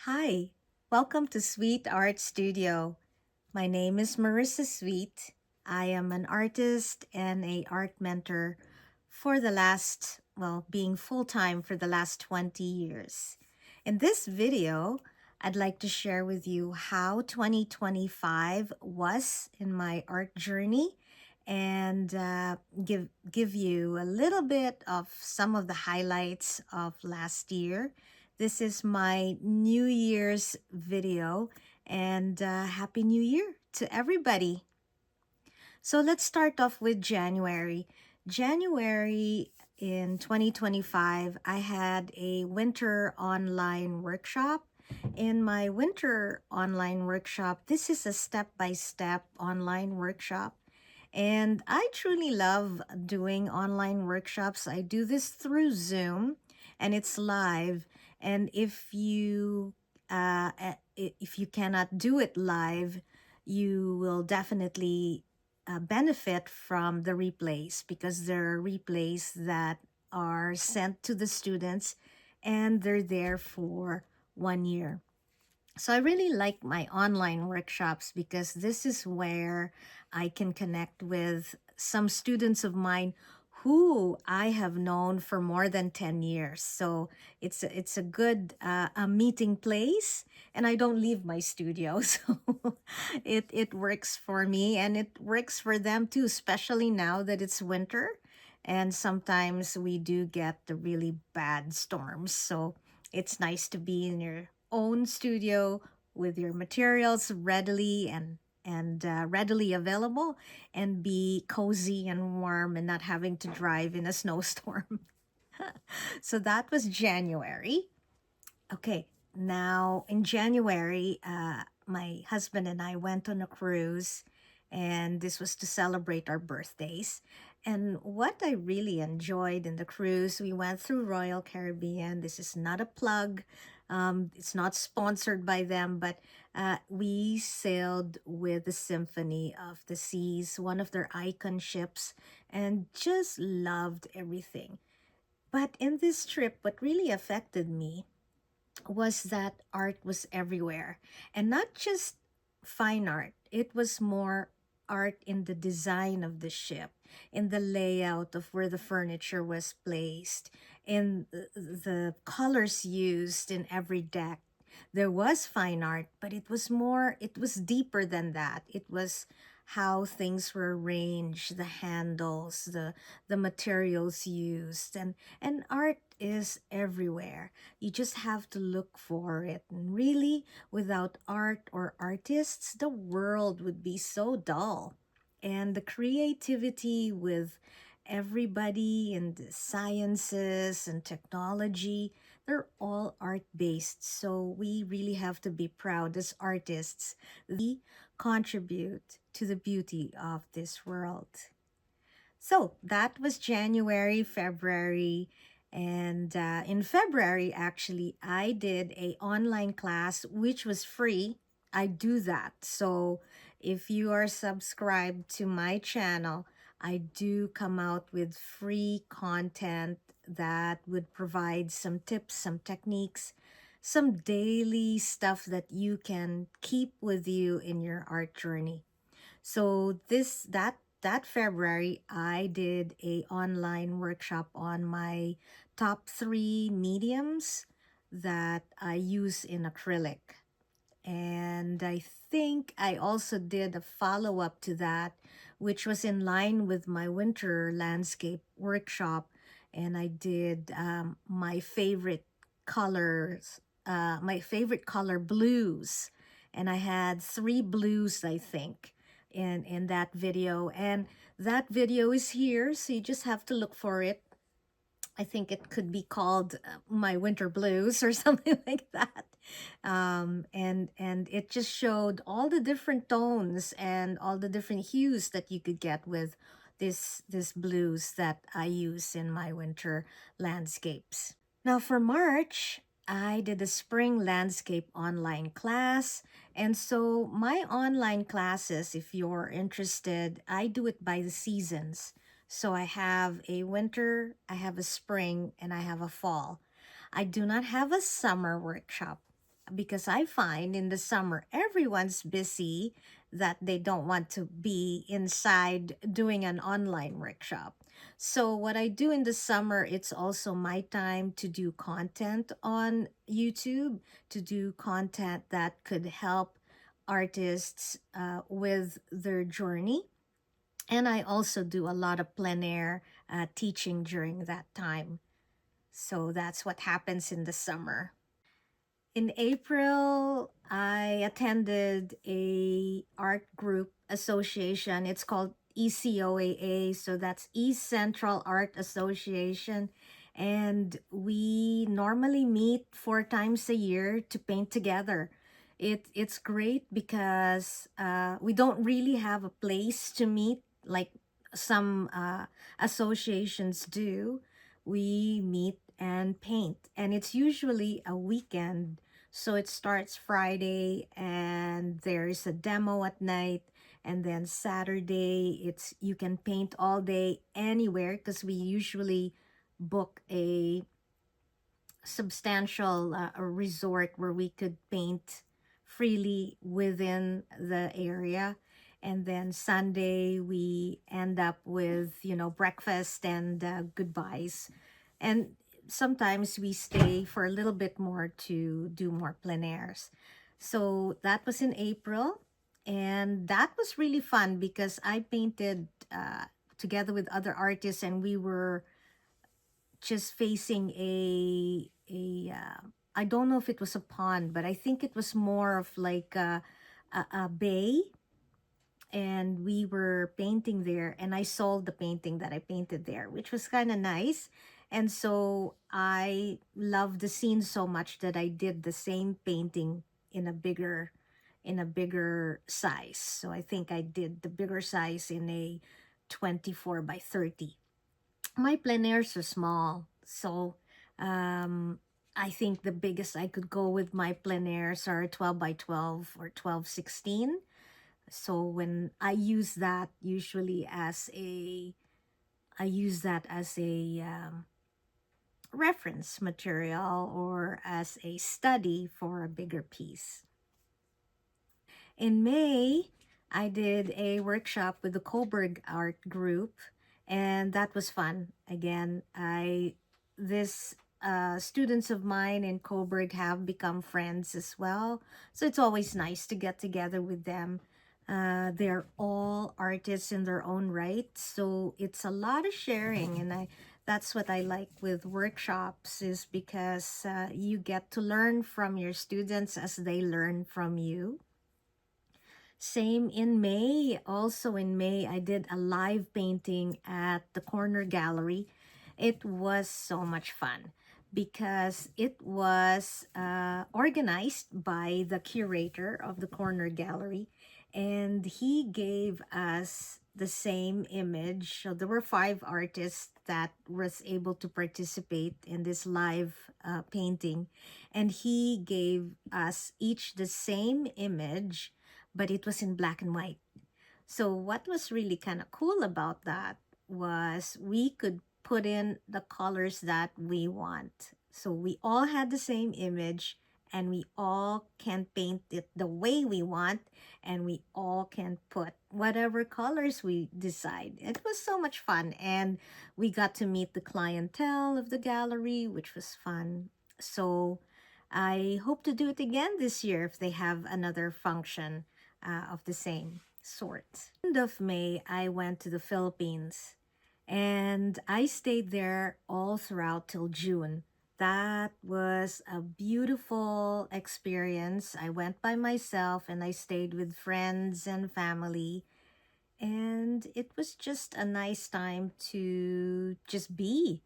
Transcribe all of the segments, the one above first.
Hi, welcome to Sweet Art Studio. My name is Marissa Sweet. I am an artist and a art mentor for the last, being full-time for the last 20 years. In this video, I'd like to share with you how 2025 was in my art journey and give you a little bit of some of the highlights of last year. This is my New Year's video, and Happy New Year to everybody. So let's start off with January. January in 2025, I had a winter online workshop. In my winter online workshop, this is a step by step online workshop. And I truly love doing online workshops. I do this through Zoom and it's live. And if you cannot do it live, you will definitely benefit from the replays because there are replays that are sent to the students and they're there for 1 year. So I really like my online workshops because this is where I can connect with some students of mine who I have known for more than 10 years. So it's a good a meeting place, and I don't leave my studio. So it works for me and it works for them too, especially now that it's winter and sometimes we do get the really bad storms. So it's nice to be in your own studio with your materials readily and readily available and be cozy and warm and not having to drive in a snowstorm. So that was January. Okay, now in January, my husband and I went on a cruise, and this was to celebrate our birthdays. And what I really enjoyed in the cruise, we went through Royal Caribbean. This is not a plug, it's not sponsored by them, but we sailed with the Symphony of the Seas, one of their icon ships, and just loved everything. But in this trip, what really affected me was that art was everywhere, and not just fine art. It was more art in the design of the ship, in the layout of where the furniture was placed, in the colors used in every deck. There was fine art, but it was deeper than that. It was how things were arranged, the handles, the materials used, and art is everywhere. You just have to look for it. And really, without art or artists, the world would be so dull. And the creativity with everybody in the sciences and technology, they're all art based. So we really have to be proud as artists that we contribute to the beauty of this world. So that was January, February, and in February, actually, I did a online class which was free. I do that. So if you are subscribed to my channel, I do come out with free content that would provide some tips, some techniques, some daily stuff that you can keep with you in your art journey. So that February, I did a online workshop on my top 3 mediums that I use in acrylic. And I think I also did a follow-up to that, which was in line with my winter landscape workshop. And I did my favorite color blues. And I had 3 blues, I think, in that video. And that video is here, so you just have to look for it. I think it could be called My Winter Blues or something like that. And it just showed all the different tones and all the different hues that you could get with this blues that I use in my winter landscapes. Now for March, I did a spring landscape online class. And so my online classes, if you're interested, I do it by the seasons. So I have a winter, I have a spring, and I have a fall. I do not have a summer workshop. because I find in the summer everyone's busy that they don't want to be inside doing an online workshop. So what I do in the summer, it's also my time to do content on YouTube, to do content that could help artists with their journey. And I also do a lot of plein air teaching during that time. So that's what happens in the summer. In April, I attended a art group association. It's called ECOAA, so that's East Central Art Association. And we normally meet 4 times a year to paint together. It's great because we don't really have a place to meet like some associations do. We meet and paint, and it's usually a weekend, so it starts Friday and there's a demo at night, and then Saturday it's you can paint all day anywhere because we usually book a substantial a resort where we could paint freely within the area. And then Sunday we end up with, breakfast and goodbyes. And sometimes we stay for a little bit more to do more plein airs. So that was in April, and that was really fun because I painted together with other artists, and we were just facing a I don't know if it was a pond, but I think it was more of like a bay, and we were painting there, and I sold the painting that I painted there, which was kind of nice. And so I loved the scene so much that I did the same painting in a bigger size. So I think I did the bigger size in a 24 by 30. My plein airs are small, so um, I think the biggest I could go with my plein airs are 12 by 12 or 12/16. So when I use that usually as a I use that as a reference material or as a study for a bigger piece. In May, I did a workshop with the Coburg Art Group, and that was fun. Again, I this students of mine in Coburg have become friends as well, so it's always nice to get together with them. They're all artists in their own right, so it's a lot of sharing, and I that's what I like with workshops is because you get to learn from your students as they learn from you. Same in May. Also in May, I did a live painting at the Corner Gallery. It was so much fun because it was organized by the curator of the Corner Gallery, and he gave us the same image. So there were 5 artists that was able to participate in this live painting, and he gave us each the same image, but it was in black and white. So what was really kind of cool about that was we could put in the colors that we want. So we all had the same image, and we all can paint it the way we want, and we all can put whatever colors we decide. It was so much fun, and we got to meet the clientele of the gallery, which was fun. So I hope to do it again this year if they have another function of the same sort. End of May, I went to the Philippines, and I stayed there all throughout till June. That was a beautiful experience. I went by myself and I stayed with friends and family, and it was just a nice time to just be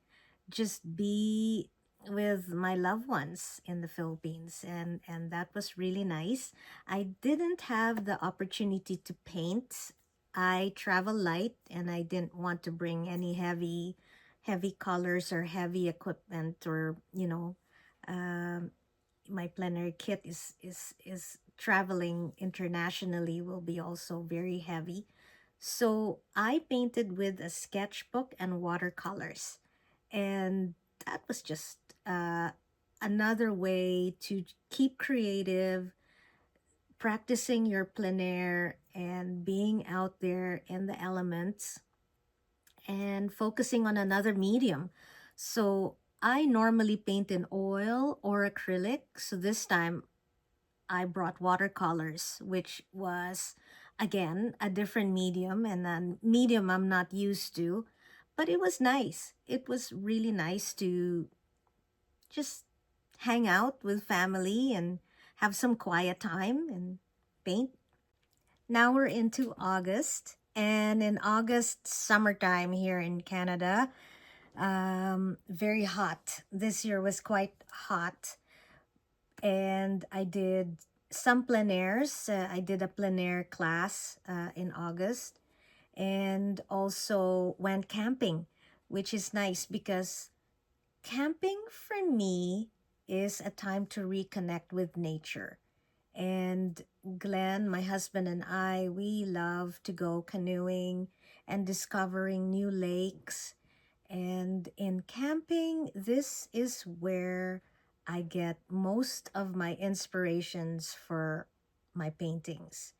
with my loved ones in the Philippines, and that was really nice. I didn't have the opportunity to paint. I travel light, and I didn't want to bring any heavy colors or heavy equipment, or um my plein air kit is traveling internationally will be also very heavy. So I painted with a sketchbook and watercolors, and that was just another way to keep creative, practicing your plein air and being out there in the elements and focusing on another medium. So I normally paint in oil or acrylic. So this time I brought watercolors, which was again a different medium and a medium I'm not used to. But it was nice. It was really nice to just hang out with family and have some quiet time and paint. Now we're into August, and in August, summertime here in Canada, very hot. This year was quite hot, and I did some plein airs. I did a plein air class in August, and also went camping, which is nice because camping for me is a time to reconnect with nature. And Glenn, my husband, and I, we love to go canoeing and discovering new lakes. And in camping, this is where I get most of my inspirations for my paintings.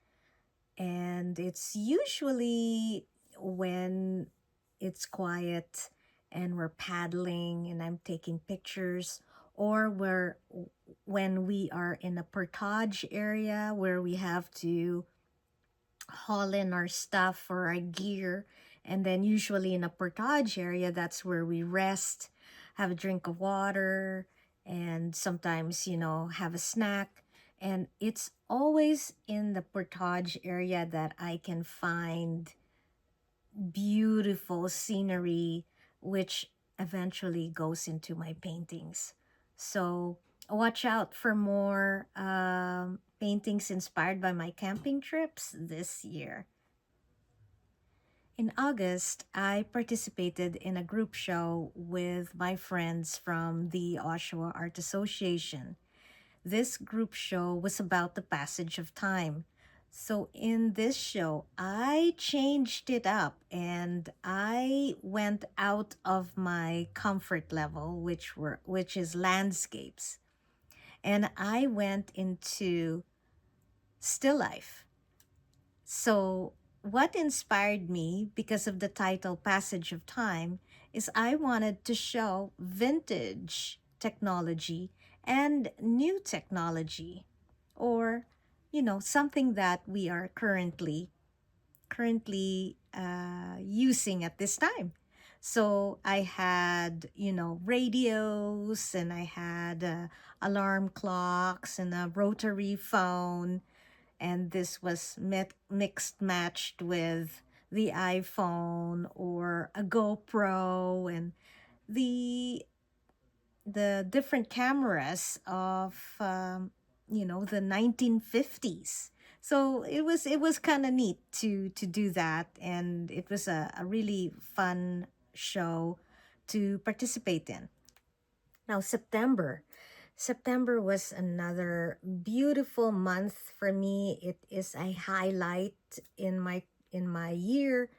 And it's usually when it's quiet and we're paddling and I'm taking pictures, or when we are in a portage area where we have to haul in our stuff or our gear. And then usually in a portage area, that's where we rest, have a drink of water, and sometimes, have a snack. And it's always in the portage area that I can find beautiful scenery, which eventually goes into my paintings. So watch out for more paintings inspired by my camping trips this year. In August, I participated in a group show with my friends from the Oshawa Art Association. This group show was about the passage of time. So in this show, I changed it up and I went out of my comfort level, which is landscapes. And I went into still life. So, what inspired me because of the title Passage of Time is I wanted to show vintage technology and new technology, or something that we are currently using at this time. So I had, radios, and I had alarm clocks and a rotary phone, and this was mixed matched with the iPhone or a GoPro, and the the different cameras of the 1950s. So it was kind of neat to do that, and it was a really fun show to participate in. Now September was another beautiful month for me. It is a highlight in my year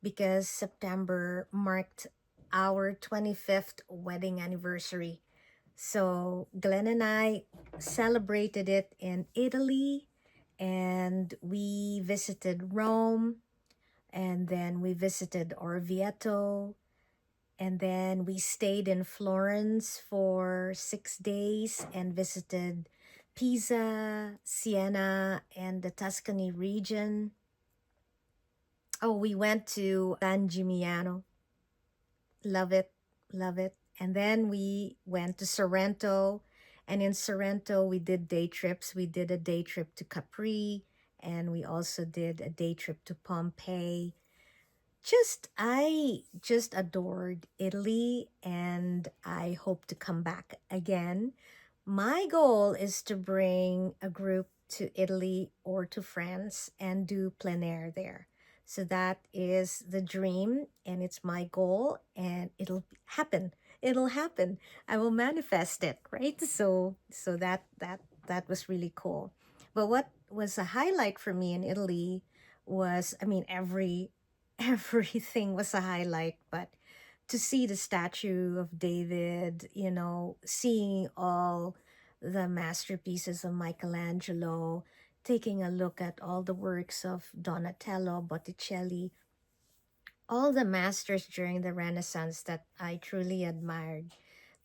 because September marked our 25th wedding anniversary. So Glenn and I celebrated it in Italy, and we visited Rome, and then we visited Orvieto, and then we stayed in Florence for 6 days and visited Pisa, Siena, and the Tuscany region. Oh, we went to San Gimignano. Love it, love it. And then we went to Sorrento. And in Sorrento, we did day trips. We did a day trip to Capri, and we also did a day trip to Pompeii. I just adored Italy, and I hope to come back again. My goal is to bring a group to Italy or to France and do plein air there. So that is the dream, and it's my goal, and it'll happen. It'll happen. I will manifest it, right? So that was really cool. But what was a highlight for me in Italy was, I mean, everything was a highlight, but to see the statue of David, seeing all the masterpieces of Michelangelo, taking a look at all the works of Donatello, Botticelli, all the masters during the Renaissance that I truly admired.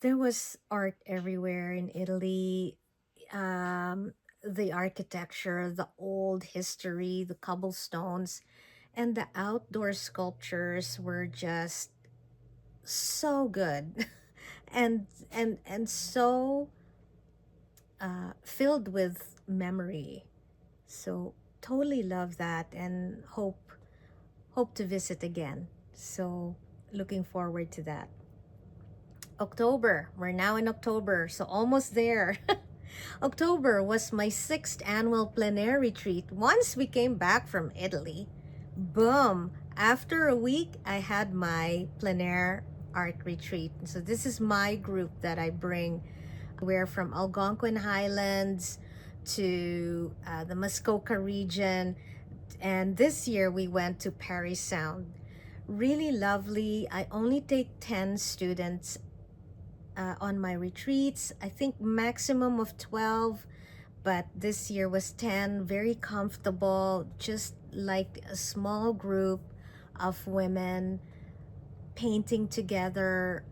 There was art everywhere in Italy. The architecture, the old history, the cobblestones, and the outdoor sculptures were just so good and so filled with memory. So totally love that and hope to visit again. So looking forward to that. October. We're now in October, so almost there. October was my sixth annual plein air retreat. Once we came back from Italy, boom! After a week, I had my plein air art retreat. So this is my group that I bring. We're from Algonquin Highlands to the Muskoka region, and this year we went to Parry Sound. Really lovely. I only take 10 students on my retreats. I think maximum of 12, but this year was 10. Very comfortable, just like a small group of women painting together,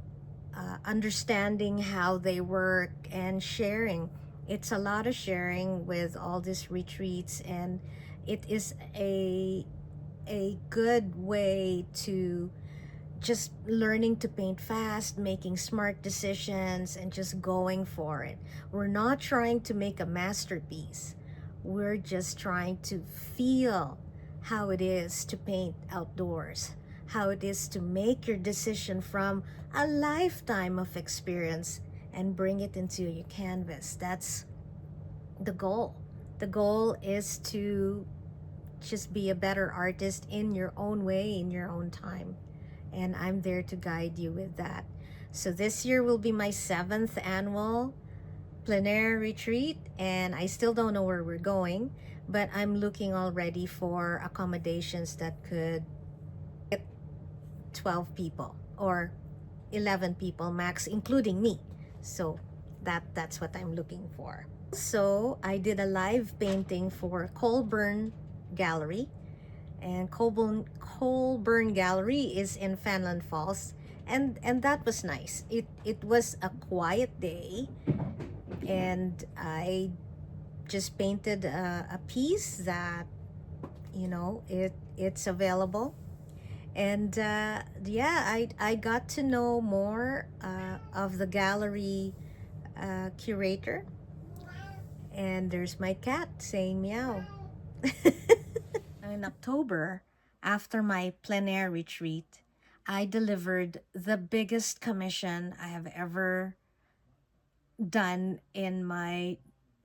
understanding how they work and sharing. It's a lot of sharing with all these retreats, and it is a good way to just learning to paint fast, making smart decisions, and just going for it. We're not trying to make a masterpiece. We're just trying to feel how it is to paint outdoors, how it is to make your decision from a lifetime of experience and bring it into your canvas. That's the goal. The goal is to just be a better artist in your own way, in your own time. And I'm there to guide you with that. So this year will be my 7th annual plein air retreat, and I still don't know where we're going, but I'm looking already for accommodations that could get 12 people or 11 people max, including me. So that's what I'm looking for. So I did a live painting for Colburn Gallery, and Colburn Gallery is in Fanland Falls, and that was nice. It was a quiet day, and I just painted a piece that it's available, and yeah, I got to know more of the gallery curator, and there's my cat saying meow. In October, after my plein air retreat, I delivered the biggest commission I have ever done in my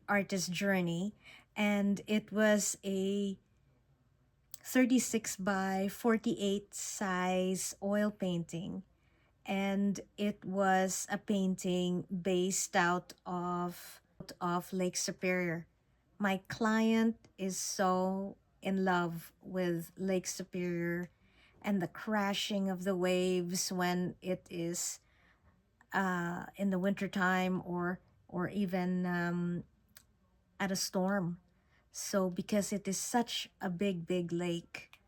artist journey. And it was a 36 by 48 size oil painting. And it was a painting based out of Lake Superior. My client is so in love with Lake Superior and the crashing of the waves when it is in the wintertime, or even at a storm. So because it is such a big lake,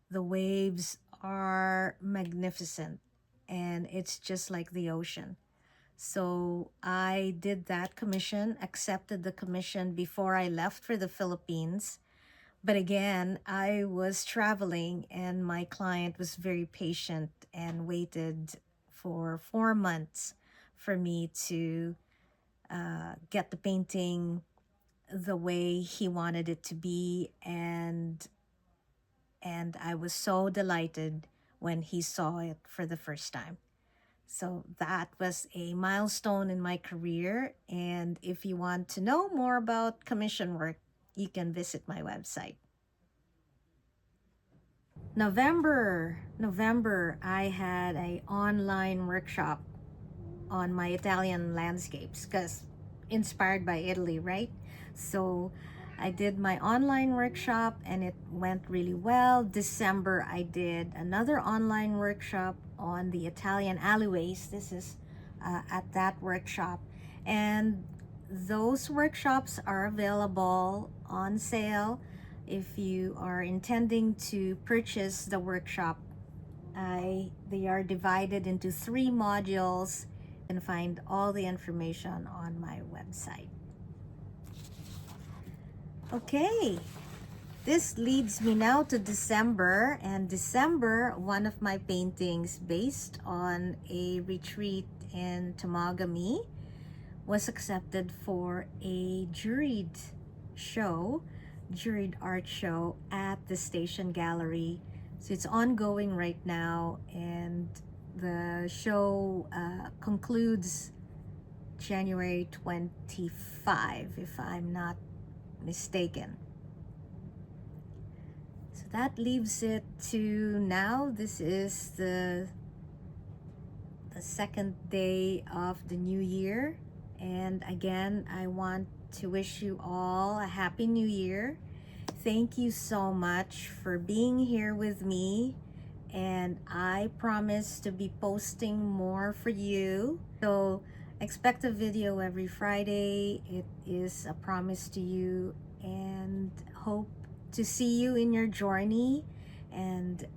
the waves are magnificent, and it's just like the ocean. So I did that commission, accepted the commission before I left for the Philippines. But again, I was traveling, and my client was very patient and waited for 4 months for me to get the painting the way he wanted it to be. And I was so delighted when he saw it for the first time. So that was a milestone in my career. And if you want to know more about commission work, you can visit my website. November, I had a online workshop on my Italian landscapes, because inspired by Italy, right? So I did my online workshop and it went really well. December, I did another online workshop on the Italian alleyways. This is at that workshop. And those workshops are available on sale if you are intending to purchase the workshop. They are divided into 3 modules. You can find all the information on my website. Okay, this leads me now to December. And December, one of my paintings based on a retreat in Temagami was accepted for a juried art show at the Station Gallery. So it's ongoing right now, and the show concludes January 25, if I'm not mistaken. So that leaves it to now. This is the second day of the new year. And again, I want to wish you all a happy new year. Thank you so much for being here with me. And I promise to be posting more for you. So expect a video every Friday. It is a promise to you, and hope to see you in your journey. And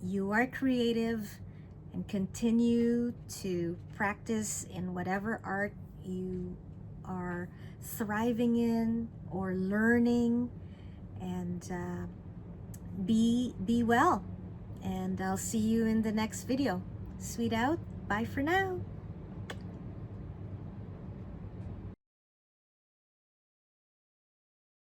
you are creative, and continue to practice in whatever art you are thriving in or learning. And be well. And I'll see you in the next video. Sweet out. Bye for now.